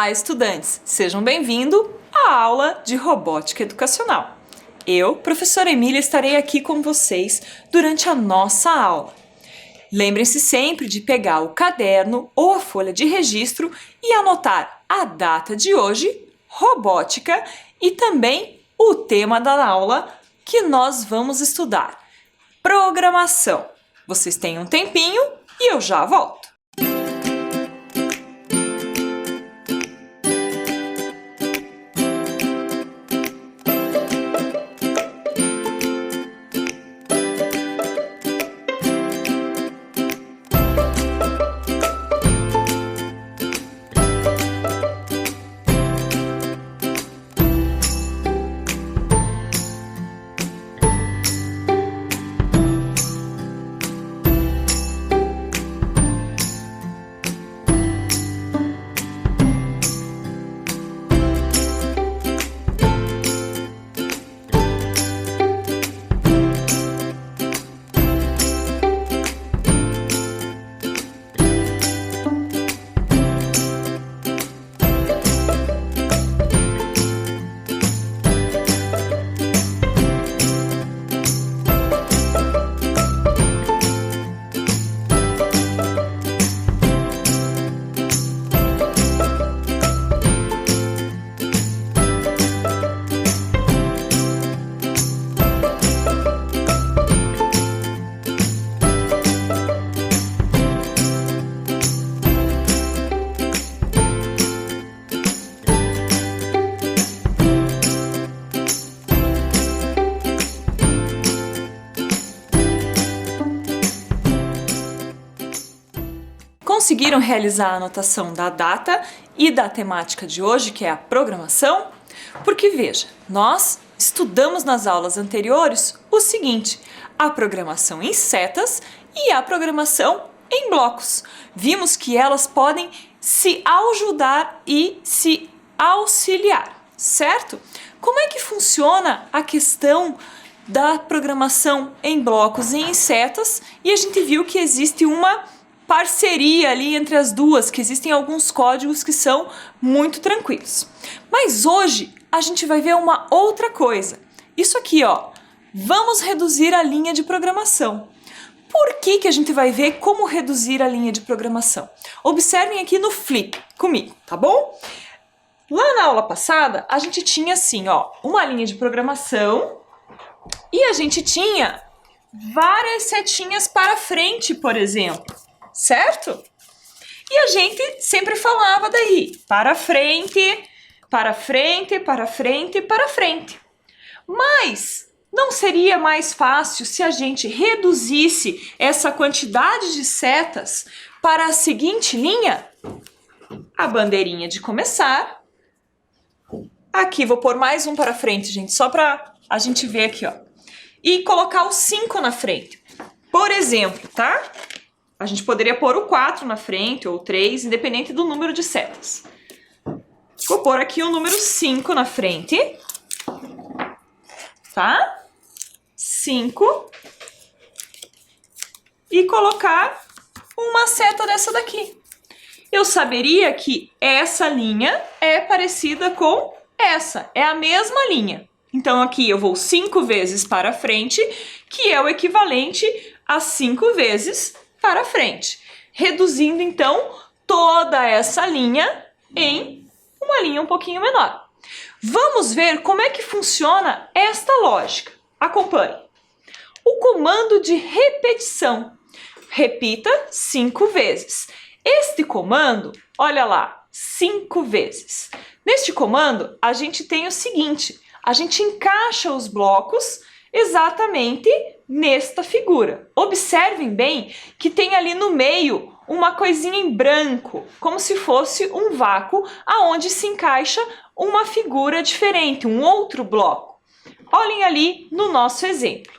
Olá, estudantes! Sejam bem-vindos à aula de Robótica Educacional. Eu, professora Emília, estarei aqui com vocês durante a nossa aula. Lembrem-se sempre de pegar o caderno ou a folha de registro e anotar a data de hoje, robótica, e também o tema da aula que nós vamos estudar, programação. Vocês têm um tempinho e eu já volto. Conseguiram realizar a anotação da data e da temática de hoje, que é a programação? Porque veja, nós estudamos nas aulas anteriores o seguinte: a programação em setas e a programação em blocos. Vimos que elas podem se ajudar e se auxiliar, certo? Como é que funciona a questão da programação em blocos e em setas? E a gente viu que existe uma parceria ali entre as duas, que existem alguns códigos que são muito tranquilos. Mas hoje a gente vai ver uma outra coisa. Isso aqui, ó, vamos reduzir a linha de programação. Por que a gente vai ver como reduzir a linha de programação? Observem aqui no flip comigo, tá bom? Lá na aula passada, a gente tinha assim, ó, uma linha de programação e a gente tinha várias setinhas para frente, por exemplo. Certo? E a gente sempre falava daí, para frente, para frente, para frente, para frente. Mas não seria mais fácil se a gente reduzisse essa quantidade de setas para a seguinte linha? A bandeirinha de começar. Aqui, vou pôr mais um para frente, gente, só para a gente ver aqui, ó. E colocar o 5 na frente. Por exemplo, tá? A gente poderia pôr o 4 na frente, ou 3, independente do número de setas. Vou pôr aqui o número 5 na frente. Tá? 5. E colocar uma seta dessa daqui. Eu saberia que essa linha é parecida com essa. É a mesma linha. Então, aqui eu vou 5 vezes para frente, que é o equivalente a 5 vezes para frente, reduzindo então toda essa linha em uma linha um pouquinho menor. Vamos ver como é que funciona esta lógica. Acompanhe. O comando de repetição. Repita 5 vezes. Este comando, olha lá, 5 vezes. Neste comando, a gente tem o seguinte: a gente encaixa os blocos exatamente nesta figura. Observem bem que tem ali no meio uma coisinha em branco, como se fosse um vácuo aonde se encaixa uma figura diferente, um outro bloco. Olhem ali no nosso exemplo.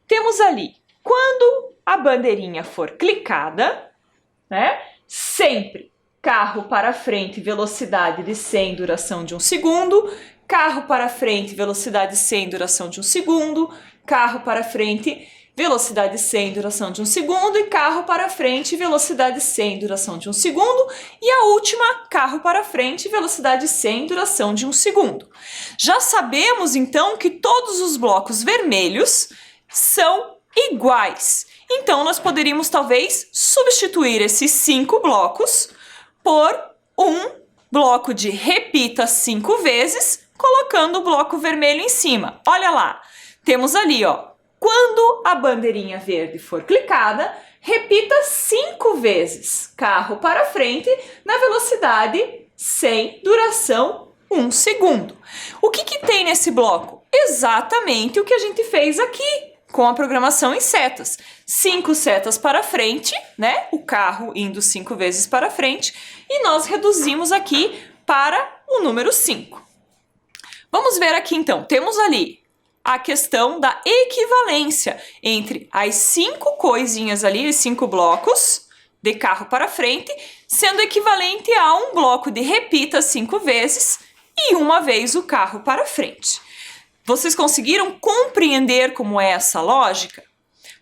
Temos ali, quando a bandeirinha for clicada, né, sempre carro para frente, velocidade de 100, duração de 1 segundo, carro para frente, velocidade 100, duração de 1 segundo, carro para frente velocidade 100, duração de 1 segundo, e carro para frente, velocidade 100, duração de 1 segundo, e a última, carro para frente, velocidade 100, duração de 1 segundo. Já sabemos então que todos os blocos vermelhos são iguais. Então nós poderíamos talvez substituir esses 5 blocos por um bloco de repita 5 vezes, colocando o bloco vermelho em cima. Olha lá, temos ali, ó. Quando a bandeirinha verde for clicada, repita 5 vezes, carro para frente, na velocidade 100, duração 1 segundo. O que tem nesse bloco? Exatamente o que a gente fez aqui, com a programação em setas. 5 setas para frente, né? O carro indo 5 vezes para frente, e nós reduzimos aqui para o número 5. Vamos ver aqui então, temos ali a questão da equivalência entre as 5 coisinhas ali, os 5 blocos de carro para frente, sendo equivalente a um bloco de repita 5 vezes e uma vez o carro para frente. Vocês conseguiram compreender como é essa lógica?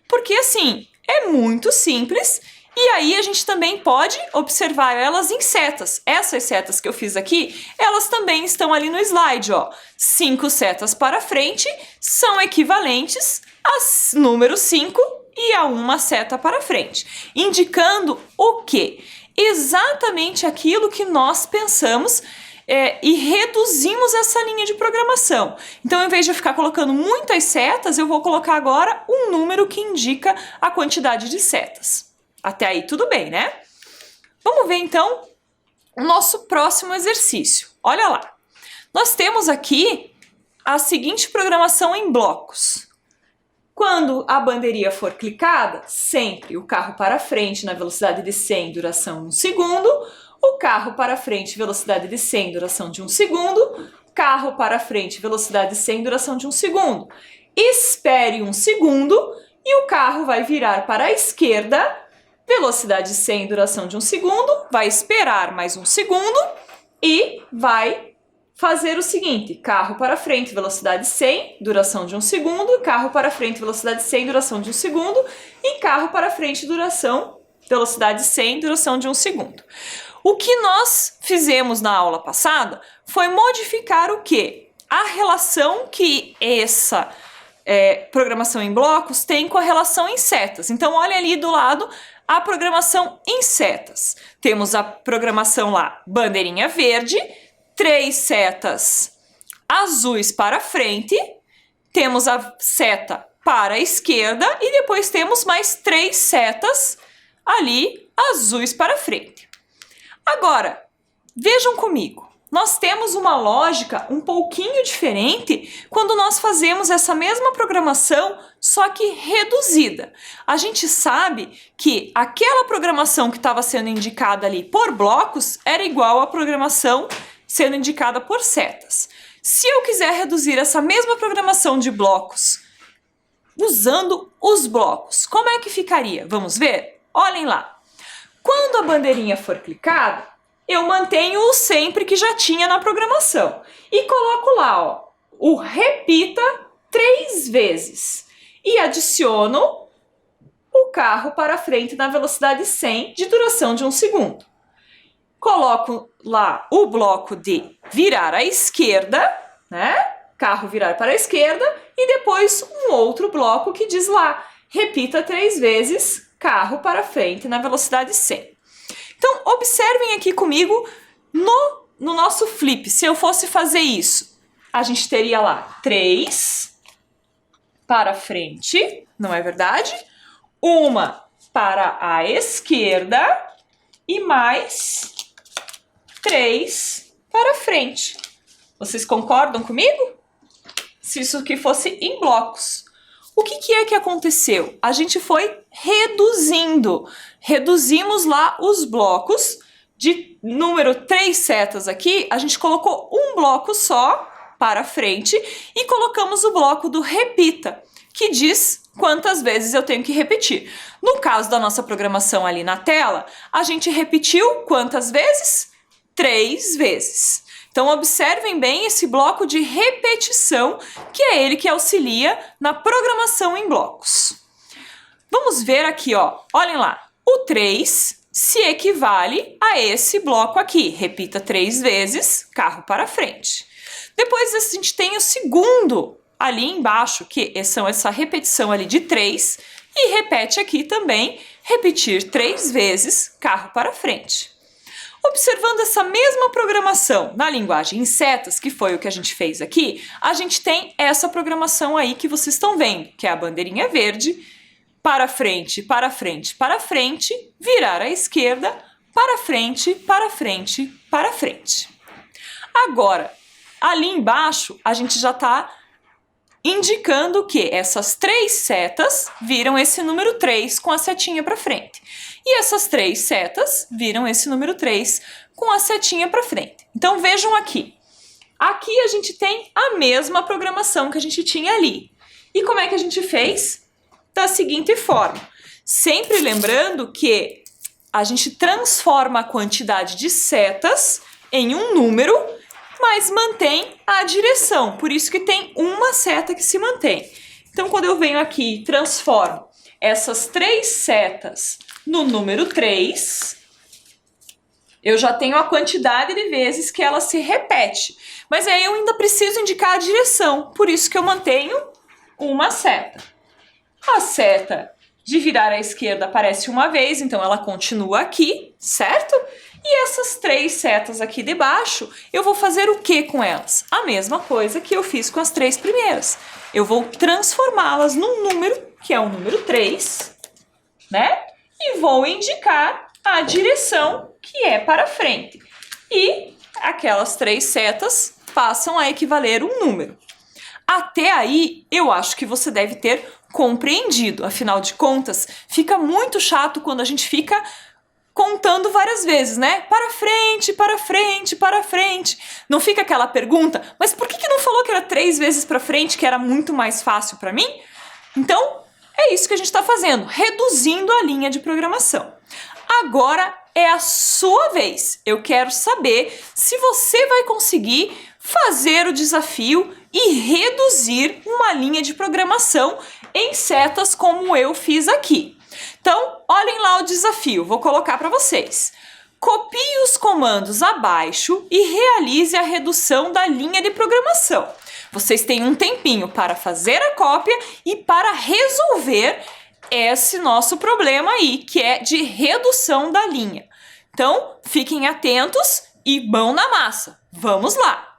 Porque assim, é muito simples. E aí a gente também pode observar elas em setas. Essas setas que eu fiz aqui, elas também estão ali no slide, ó. 5 setas para frente são equivalentes a número 5 e a uma seta para frente. Indicando o quê? Exatamente aquilo que nós pensamos e reduzimos essa linha de programação. Então, em vez de eu ficar colocando muitas setas, eu vou colocar agora um número que indica a quantidade de setas. Até aí tudo bem, né? Vamos ver então o nosso próximo exercício. Olha lá. Nós temos aqui a seguinte programação em blocos. Quando a bandeirinha for clicada, sempre o carro para frente na velocidade de 100, duração 1 segundo, o carro para frente, velocidade de 100, duração de 1 segundo, carro para frente, velocidade de 100, duração de 1 segundo. Espere 1 segundo e o carro vai virar para a esquerda, velocidade 100, duração de 1 segundo, vai esperar mais 1 segundo e vai fazer o seguinte, carro para frente, velocidade 100, duração de 1 segundo, carro para frente, velocidade 100, duração de 1 segundo, e carro para frente, velocidade 100, duração de 1 segundo. O que nós fizemos na aula passada foi modificar o quê? A relação que essa programação em blocos tem com a relação em setas. Então, olha ali do lado a programação em setas. Temos a programação lá, bandeirinha verde, 3 setas azuis para frente, temos a seta para a esquerda e depois temos mais 3 setas ali azuis para frente. Agora, vejam comigo, nós temos uma lógica um pouquinho diferente quando nós fazemos essa mesma programação, só que reduzida. A gente sabe que aquela programação que estava sendo indicada ali por blocos era igual à programação sendo indicada por setas. Se eu quiser reduzir essa mesma programação de blocos usando os blocos, como é que ficaria? Vamos ver? Olhem lá. Quando a bandeirinha for clicada, eu mantenho o sempre que já tinha na programação e coloco lá, ó, o repita 3 vezes e adiciono o carro para frente na velocidade 100 de duração de 1 segundo. Coloco lá o bloco de virar à esquerda, né? Carro virar para a esquerda e depois um outro bloco que diz lá, repita 3 vezes, carro para frente na velocidade 100. Então, observem aqui comigo no nosso flip. Se eu fosse fazer isso, a gente teria lá 3 para frente, não é verdade? Uma para a esquerda e mais 3 para frente. Vocês concordam comigo? Se isso aqui fosse em blocos. O que é que aconteceu? A gente foi reduzindo. Reduzimos lá os blocos de número 3 setas aqui. A gente colocou um bloco só para frente e colocamos o bloco do repita, que diz quantas vezes eu tenho que repetir. No caso da nossa programação ali na tela, a gente repetiu quantas vezes? 3 vezes. Então, observem bem esse bloco de repetição, que é ele que auxilia na programação em blocos. Vamos ver aqui, ó. Olhem lá. O 3 se equivale a esse bloco aqui. Repita 3 vezes, carro para frente. Depois a gente tem o segundo ali embaixo, que são essa repetição ali de 3, e repete aqui também, repetir 3 vezes, carro para frente. Observando essa mesma programação na linguagem em setas, que foi o que a gente fez aqui, a gente tem essa programação aí que vocês estão vendo, que é a bandeirinha verde, para frente, para frente, para frente, virar à esquerda, para frente, para frente, para frente. Agora, ali embaixo, a gente já está indicando que essas 3 setas viram esse número 3 com a setinha para frente. E essas 3 setas viram esse número 3 com a setinha para frente. Então vejam aqui. Aqui a gente tem a mesma programação que a gente tinha ali. E como é que a gente fez? Da seguinte forma. Sempre lembrando que a gente transforma a quantidade de setas em um número, mas mantém a direção. Por isso que tem uma seta que se mantém. Então, quando eu venho aqui e transformo essas 3 setas no número 3, eu já tenho a quantidade de vezes que ela se repete. Mas aí eu ainda preciso indicar a direção, por isso que eu mantenho uma seta. A seta de virar à esquerda aparece uma vez, então ela continua aqui, certo? E essas 3 setas aqui de baixo, eu vou fazer o que com elas? A mesma coisa que eu fiz com as 3 primeiras. Eu vou transformá-las num número, que é o número 3, né? E vou indicar a direção, que é para frente. E aquelas 3 setas passam a equivaler um número. Até aí, eu acho que você deve ter compreendido. Afinal de contas, fica muito chato quando a gente fica contando várias vezes, né? Para frente, para frente, para frente. Não fica aquela pergunta, mas por que não falou que era 3 vezes para frente, que era muito mais fácil para mim? Então, é isso que a gente está fazendo, reduzindo a linha de programação. Agora é a sua vez. Eu quero saber se você vai conseguir fazer o desafio e reduzir uma linha de programação em setas como eu fiz aqui. Então, olhem lá o desafio, vou colocar para vocês. Copie os comandos abaixo e realize a redução da linha de programação. Vocês têm um tempinho para fazer a cópia e para resolver esse nosso problema aí, que é de redução da linha. Então, fiquem atentos e mão na massa. Vamos lá!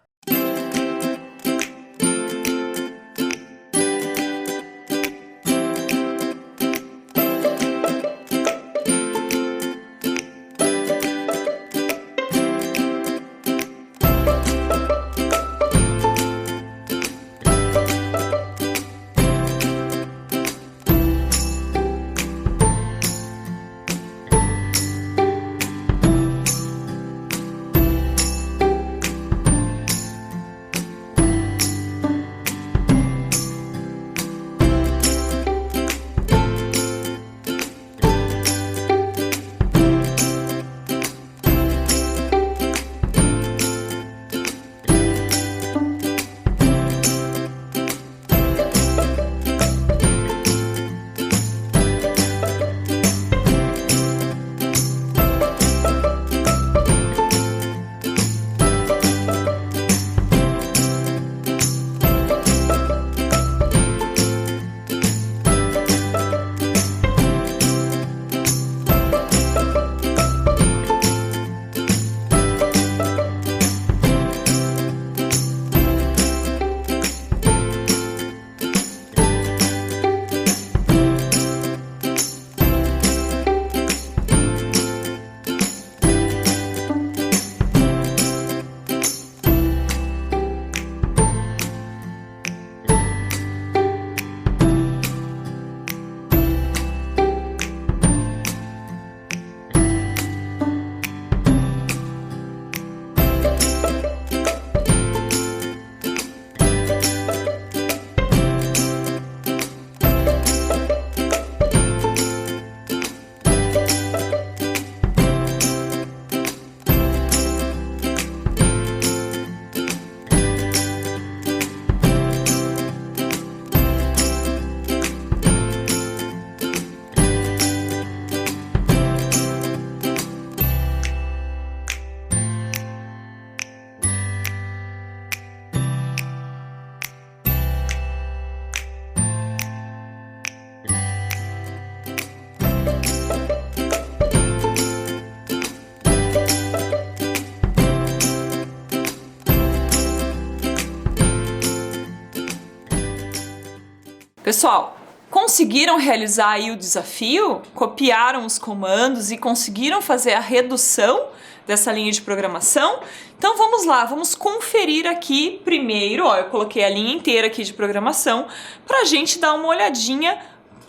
Pessoal, conseguiram realizar aí o desafio? Copiaram os comandos e conseguiram fazer a redução dessa linha de programação? Então vamos lá, vamos conferir aqui primeiro, ó, eu coloquei a linha inteira aqui de programação para a gente dar uma olhadinha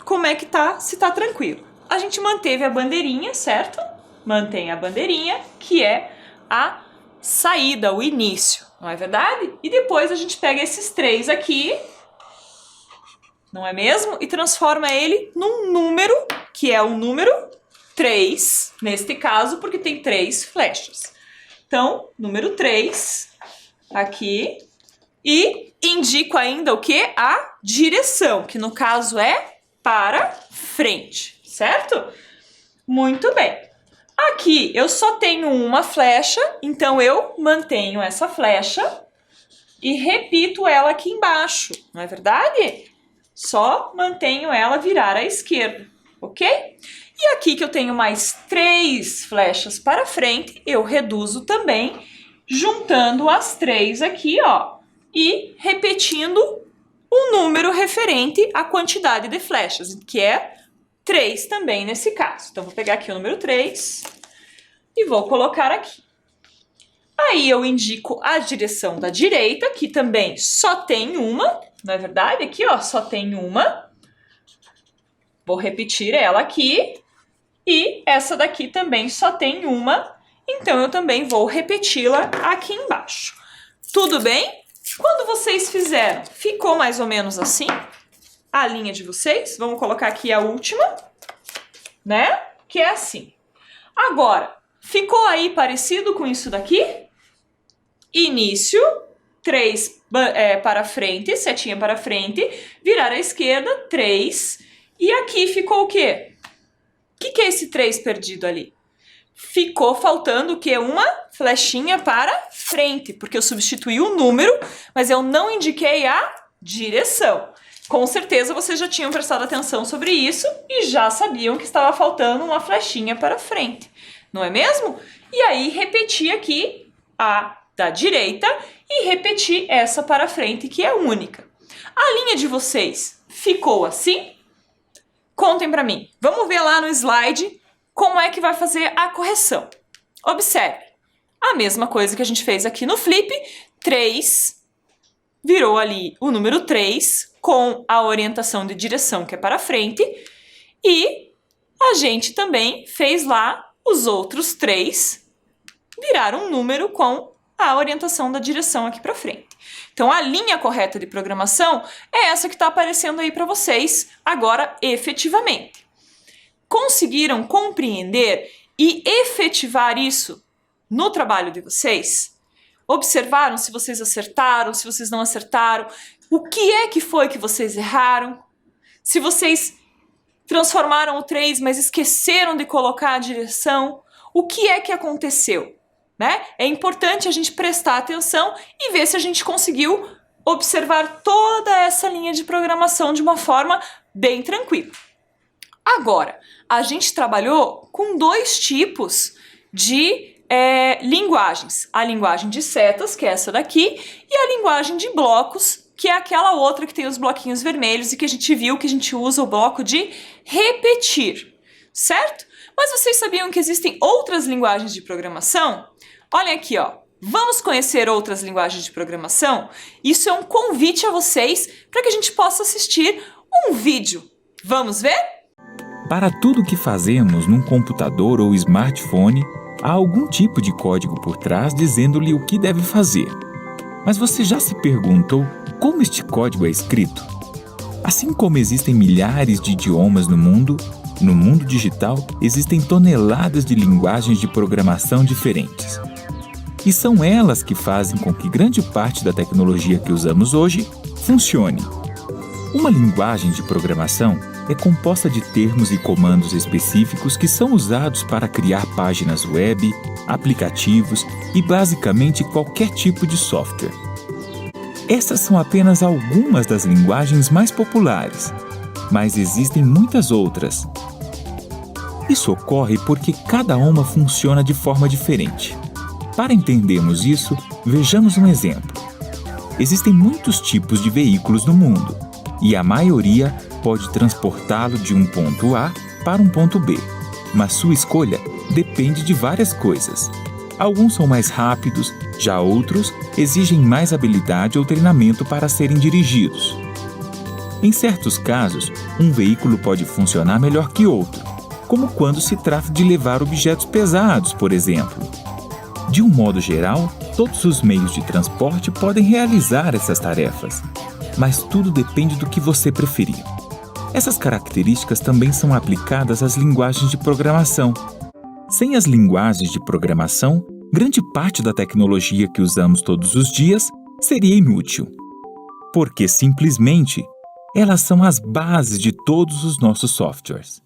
como é que tá, se tá tranquilo. A gente manteve a bandeirinha, certo? Mantém a bandeirinha, que é a saída, o início, não é verdade? E depois a gente pega esses 3 aqui, não é mesmo? E transforma ele num número, que é o número 3, neste caso, porque tem 3 flechas. Então, número 3, aqui, e indico ainda o que? A direção, que no caso é para frente, certo? Muito bem. Aqui eu só tenho uma flecha, então eu mantenho essa flecha e repito ela aqui embaixo, não é verdade? Só mantenho ela virar à esquerda, ok? E aqui que eu tenho mais 3 flechas para frente, eu reduzo também, juntando as 3 aqui, ó, e repetindo o número referente à quantidade de flechas, que é 3 também nesse caso. Então, vou pegar aqui o número 3 e vou colocar aqui. Aí eu indico a direção da direita, que também só tem uma, não é verdade? Aqui, ó, só tem uma. Vou repetir ela aqui. E essa daqui também só tem uma, então eu também vou repeti-la aqui embaixo. Tudo bem? Quando vocês fizeram, ficou mais ou menos assim a linha de vocês? Vamos colocar aqui a última, né? Que é assim. Agora, ficou aí parecido com isso daqui? Início, 3 para frente, setinha para frente, virar à esquerda, 3. E aqui ficou o quê? O que é esse 3 perdido ali? Ficou faltando o quê? Uma flechinha para frente, porque eu substituí o número, mas eu não indiquei a direção. Com certeza vocês já tinham prestado atenção sobre isso e já sabiam que estava faltando uma flechinha para frente, não é mesmo? E aí repeti aqui a da direita e repeti essa para frente, que é única. A linha de vocês ficou assim? Contem para mim. Vamos ver lá no slide como é que vai fazer a correção. Observe. A mesma coisa que a gente fez aqui no flip. 3 virou ali o número 3 com a orientação de direção que é para frente. E a gente também fez lá os outros 3 viraram um número com a orientação da direção aqui para frente. Então, a linha correta de programação é essa que está aparecendo aí para vocês agora efetivamente. Conseguiram compreender e efetivar isso no trabalho de vocês? Observaram se vocês acertaram, se vocês não acertaram? O que é que foi que vocês erraram? Se vocês transformaram o 3, mas esqueceram de colocar a direção, o que é que aconteceu? Né? É importante a gente prestar atenção e ver se a gente conseguiu observar toda essa linha de programação de uma forma bem tranquila. Agora, a gente trabalhou com 2 tipos de linguagens. A linguagem de setas, que é essa daqui, e a linguagem de blocos, que é aquela outra que tem os bloquinhos vermelhos e que a gente viu que a gente usa o bloco de repetir, certo? Mas vocês sabiam que existem outras linguagens de programação? Olhem aqui, ó. Vamos conhecer outras linguagens de programação? Isso é um convite a vocês para que a gente possa assistir um vídeo. Vamos ver? Para tudo que fazemos num computador ou smartphone, há algum tipo de código por trás dizendo-lhe o que deve fazer. Mas você já se perguntou como este código é escrito? Assim como existem milhares de idiomas no mundo digital existem toneladas de linguagens de programação diferentes. E são elas que fazem com que grande parte da tecnologia que usamos hoje funcione. Uma linguagem de programação é composta de termos e comandos específicos que são usados para criar páginas web, aplicativos e basicamente qualquer tipo de software. Essas são apenas algumas das linguagens mais populares, mas existem muitas outras. Isso ocorre porque cada uma funciona de forma diferente. Para entendermos isso, vejamos um exemplo. Existem muitos tipos de veículos no mundo. e a maioria pode transportá-lo de um ponto A para um ponto B, mas sua escolha depende de várias coisas. Alguns são mais rápidos, já outros exigem mais habilidade ou treinamento para serem dirigidos. Em certos casos, um veículo pode funcionar melhor que outro, como quando se trata de levar objetos pesados, por exemplo. De um modo geral, todos os meios de transporte podem realizar essas tarefas, mas tudo depende do que você preferir. Essas características também são aplicadas às linguagens de programação. Sem as linguagens de programação, grande parte da tecnologia que usamos todos os dias seria inútil, porque simplesmente elas são as bases de todos os nossos softwares.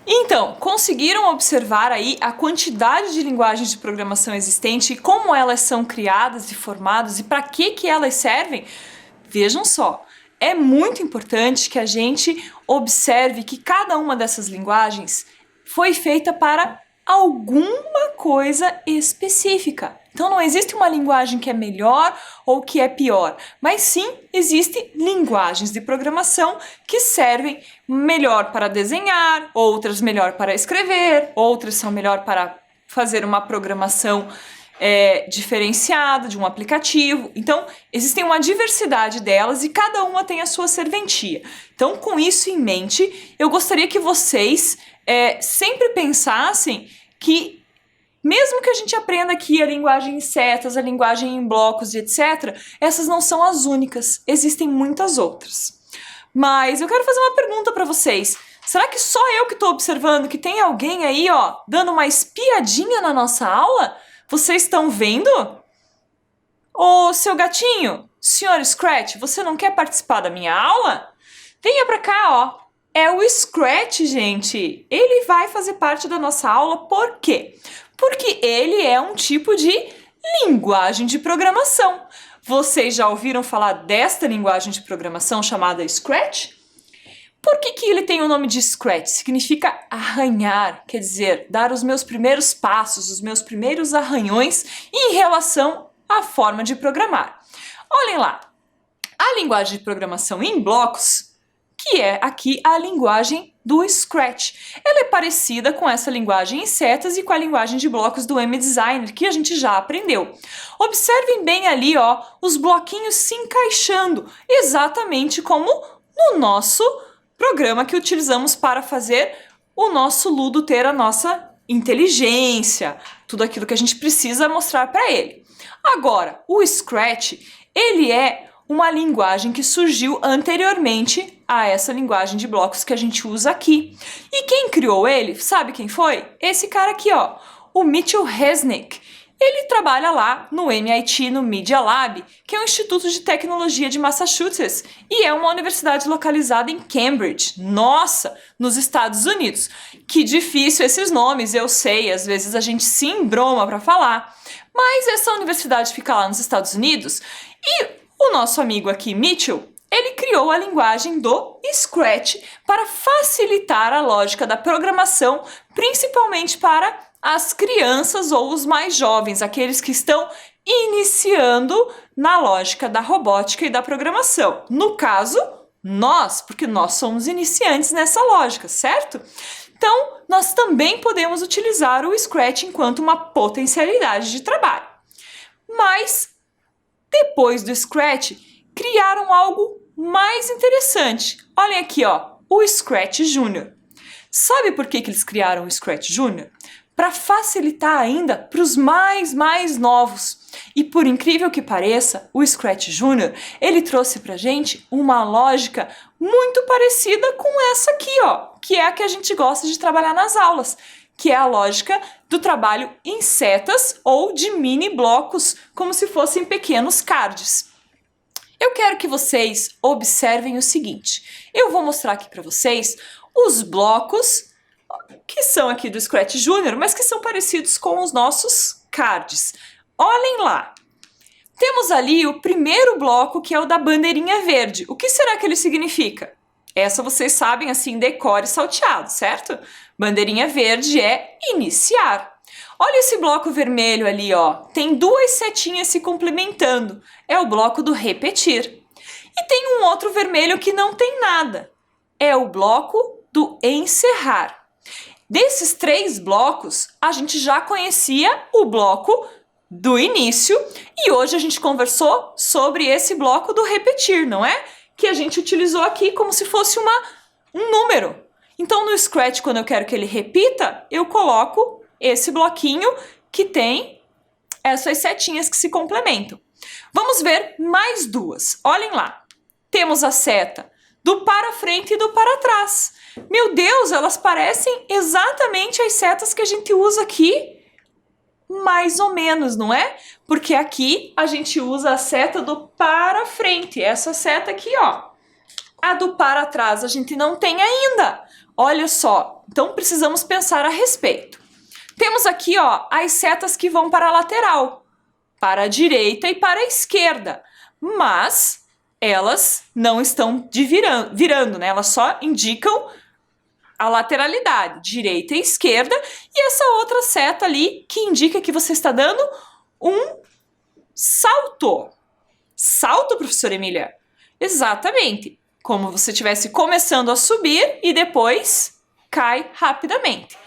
Então, conseguiram observar aí a quantidade de linguagens de programação existente e como elas são criadas e formadas e para que elas servem? Vejam só, é muito importante que a gente observe que cada uma dessas linguagens foi feita para alguma coisa específica. Então não existe uma linguagem que é melhor ou que é pior, mas sim existem linguagens de programação que servem melhor para desenhar, outras melhor para escrever, outras são melhor para fazer uma programação diferenciada de um aplicativo. Então existem uma diversidade delas e cada uma tem a sua serventia. Então, com isso em mente, eu gostaria que vocês sempre pensassem que mesmo que a gente aprenda aqui a linguagem em setas, a linguagem em blocos e etc., essas não são as únicas, existem muitas outras. Mas eu quero fazer uma pergunta para vocês. Será que só eu que estou observando que tem alguém aí, dando uma espiadinha na nossa aula? Vocês estão vendo? Ô, seu gatinho, senhor Scratch, você não quer participar da minha aula? Venha para cá, É o Scratch, gente. Ele vai fazer parte da nossa aula, por quê? Porque ele é um tipo de linguagem de programação. Vocês já ouviram falar desta linguagem de programação chamada Scratch? Por que ele tem o nome de Scratch? Significa arranhar, quer dizer, dar os meus primeiros passos, os meus primeiros arranhões em relação à forma de programar. Olhem lá, a linguagem de programação em blocos, que é aqui a linguagem do Scratch. Ela é parecida com essa linguagem em setas e com a linguagem de blocos do M-Designer, que a gente já aprendeu. Observem bem ali, os bloquinhos se encaixando, exatamente como no nosso programa que utilizamos para fazer o nosso Ludo ter a nossa inteligência, tudo aquilo que a gente precisa mostrar para ele. Agora, o Scratch, ele é uma linguagem que surgiu anteriormente a essa linguagem de blocos que a gente usa aqui. E quem criou ele, sabe quem foi? Esse cara aqui, o Mitchell Resnick. Ele trabalha lá no MIT, no Media Lab, que é um instituto de tecnologia de Massachusetts, e é uma universidade localizada em Cambridge, nos Estados Unidos. Que difícil esses nomes, eu sei, às vezes a gente se embroma para falar, mas essa universidade fica lá nos Estados Unidos, e o nosso amigo aqui, Mitchell, ele criou a linguagem do Scratch para facilitar a lógica da programação, principalmente para as crianças ou os mais jovens, aqueles que estão iniciando na lógica da robótica e da programação. No caso, nós, porque nós somos iniciantes nessa lógica, certo? Então, nós também podemos utilizar o Scratch enquanto uma potencialidade de trabalho. Mas, depois do Scratch, criaram algo mais interessante. Olhem aqui, o Scratch Junior. Sabe por que eles criaram o Scratch Junior? Para facilitar ainda para os mais novos. E por incrível que pareça, o Scratch Junior, ele trouxe para a gente uma lógica muito parecida com essa aqui, que é a que a gente gosta de trabalhar nas aulas, que é a lógica do trabalho em setas ou de mini blocos, como se fossem pequenos cards. Eu quero que vocês observem o seguinte. Eu vou mostrar aqui para vocês os blocos que são aqui do Scratch Junior, mas que são parecidos com os nossos cards. Olhem lá. Temos ali o primeiro bloco, que é o da bandeirinha verde. O que será que ele significa? Essa vocês sabem, assim, decore salteado, certo? Bandeirinha verde é iniciar. Olha esse bloco vermelho ali, tem duas setinhas se complementando. É o bloco do repetir. E tem um outro vermelho que não tem nada. É o bloco do encerrar. Desses 3 blocos, a gente já conhecia o bloco do início e hoje a gente conversou sobre esse bloco do repetir, não é? Que a gente utilizou aqui como se fosse um número. Então, no Scratch, quando eu quero que ele repita, eu coloco esse bloquinho que tem essas setinhas que se complementam. Vamos ver mais 2. Olhem lá. Temos a seta do para frente e do para trás. Meu Deus, elas parecem exatamente as setas que a gente usa aqui. Mais ou menos, não é? Porque aqui a gente usa a seta do para frente. Essa seta aqui, ó. A do para trás a gente não tem ainda. Olha só. Então precisamos pensar a respeito. Temos aqui, ó, as setas que vão para a lateral. Para a direita e para a esquerda. Mas elas não estão virando, né? Elas só indicam a lateralidade, direita e esquerda, e essa outra seta ali que indica que você está dando um salto. Salto, professora Emília? Exatamente. Como você estivesse começando a subir e depois cai rapidamente.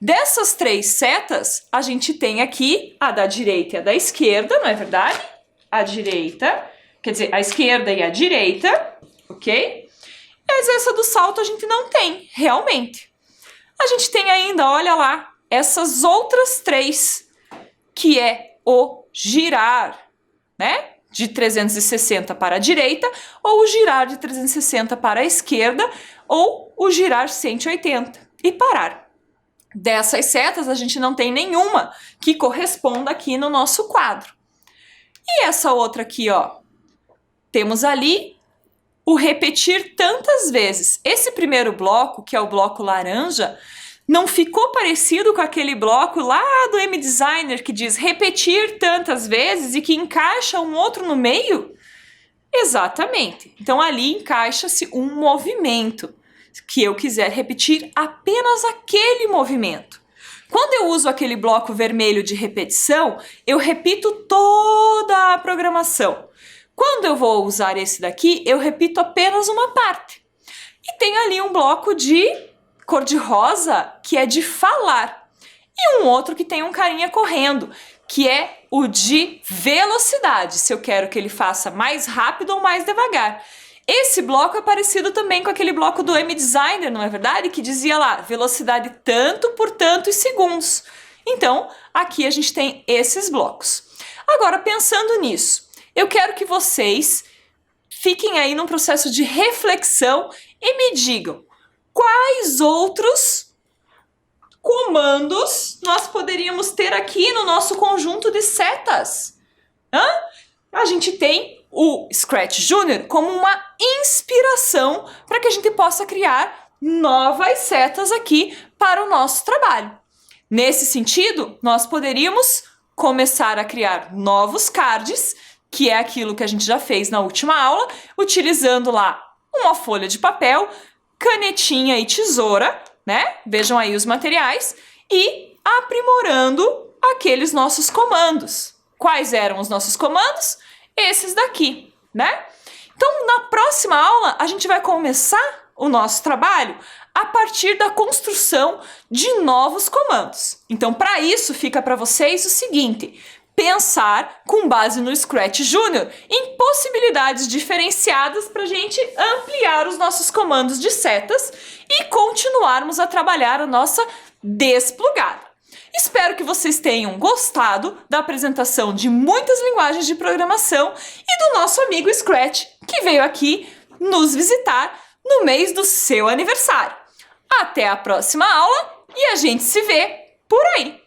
Dessas 3 setas, a gente tem aqui a da direita e a da esquerda, não é verdade? A direita, quer dizer, a esquerda e a direita, ok? Mas essa do salto a gente não tem, realmente. A gente tem ainda, olha lá, essas outras 3, que é o girar, né? De 360 para a direita, ou o girar de 360 para a esquerda, ou o girar 180 e parar. Dessas setas, a gente não tem nenhuma que corresponda aqui no nosso quadro. E essa outra aqui, ó, temos ali o repetir tantas vezes. Esse primeiro bloco, que é o bloco laranja, não ficou parecido com aquele bloco lá do M-Designer que diz repetir tantas vezes e que encaixa um outro no meio? Exatamente. Então ali encaixa-se um movimento, que eu quiser repetir apenas aquele movimento. Quando eu uso aquele bloco vermelho de repetição, eu repito toda a programação. Quando eu vou usar esse daqui, eu repito apenas uma parte. E tem ali um bloco de cor-de-rosa, que é de falar. E um outro que tem um carinha correndo, que é o de velocidade, se eu quero que ele faça mais rápido ou mais devagar. Esse bloco é parecido também com aquele bloco do M-Designer, não é verdade? Que dizia lá, velocidade tanto por tantos segundos. Então, aqui a gente tem esses blocos. Agora, pensando nisso, eu quero que vocês fiquem aí num processo de reflexão e me digam quais outros comandos nós poderíamos ter aqui no nosso conjunto de setas. A gente tem o Scratch Junior como uma inspiração para que a gente possa criar novas setas aqui para o nosso trabalho. Nesse sentido, nós poderíamos começar a criar novos cards, que é aquilo que a gente já fez na última aula, utilizando lá uma folha de papel, canetinha e tesoura, né? Vejam aí os materiais, e aprimorando aqueles nossos comandos. Quais eram os nossos comandos? Esses daqui, né? Então, na próxima aula, a gente vai começar o nosso trabalho a partir da construção de novos comandos. Então, para isso, fica para vocês o seguinte: pensar, com base no Scratch Junior, em possibilidades diferenciadas para a gente ampliar os nossos comandos de setas e continuarmos a trabalhar a nossa desplugada. Espero que vocês tenham gostado da apresentação de muitas linguagens de programação e do nosso amigo Scratch, que veio aqui nos visitar no mês do seu aniversário. Até a próxima aula e a gente se vê por aí!